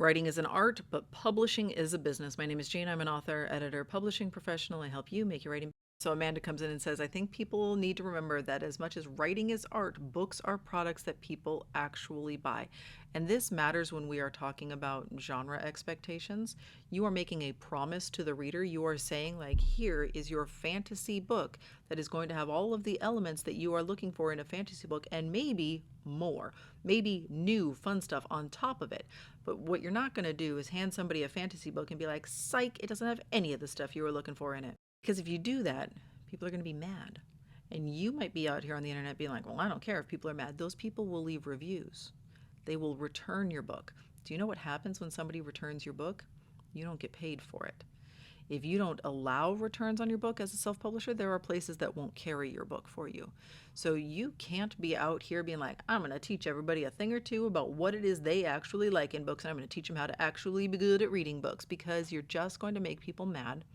Writing is an art, but publishing is a business. My name is Jane. I'm an author, editor, publishing professional. I help you make your writing. So Amanda comes in and says, I think people need to remember that as much as writing is art, books are products that people actually buy. And this matters when we are talking about genre expectations. You are making a promise to the reader. You are saying, like, here is your fantasy book that is going to have all of the elements that you are looking for in a fantasy book and maybe more, maybe new fun stuff on top of it. But what you're not going to do is hand somebody a fantasy book and be like, psych, it doesn't have any of the stuff you were looking for in it. Because if you do that, people are going to be mad. And you might be out here on the internet being like, well, I don't care if people are mad. Those people will leave reviews. They will return your book. Do you know what happens when somebody returns your book? You don't get paid for it. If you don't allow returns on your book as a self-publisher, there are places that won't carry your book for you. So you can't be out here being like, I'm going to teach everybody a thing or two about what it is they actually like in books, and I'm going to teach them how to actually be good at reading books, because you're just going to make people mad.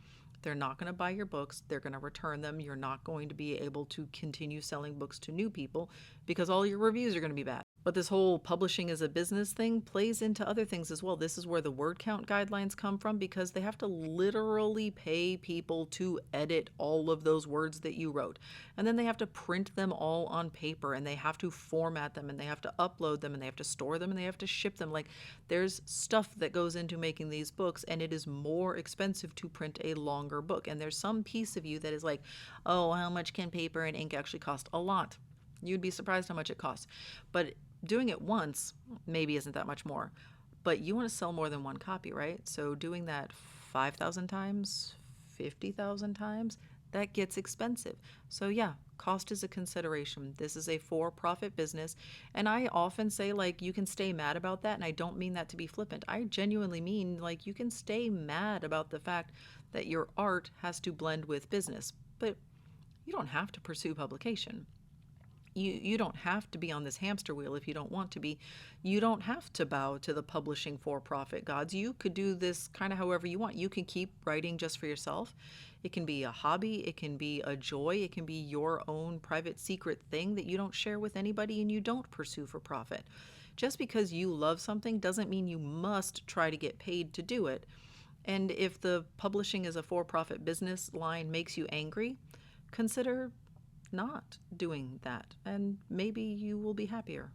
They're not going to buy your books. They're going to return them. You're not going to be able to continue selling books to new people because all your reviews are going to be bad. But this whole publishing as a business thing plays into other things as well. This is where the word count guidelines come from, because they have to literally pay people to edit all of those words that you wrote. And then they have to print them all on paper, and they have to format them, and they have to upload them, and they have to store them, and they have to ship them. Like, there's stuff that goes into making these books, and it is more expensive to print a longer book. And there's some piece of you that is like, oh, how much can paper and ink actually cost? A lot. You'd be surprised how much it costs. But doing it once maybe isn't that much more. But you want to sell more than one copy, right? So doing that 5,000 times, 50,000 times, that gets expensive. So yeah, cost is a consideration. This is a for-profit business. And I often say, like, you can stay mad about that. And I don't mean that to be flippant. I genuinely mean, like, you can stay mad about the fact that your art has to blend with business. But you don't have to pursue publication. You don't have to be on this hamster wheel if you don't want to be. You don't have to bow to the publishing for-profit gods. You could do this kind of however you want. You can keep writing just for yourself. It can be a hobby. It can be a joy. It can be your own private secret thing that you don't share with anybody and you don't pursue for profit. Just because you love something doesn't mean you must try to get paid to do it. And if the publishing as a for-profit business line makes you angry, consider not doing that, and maybe you will be happier.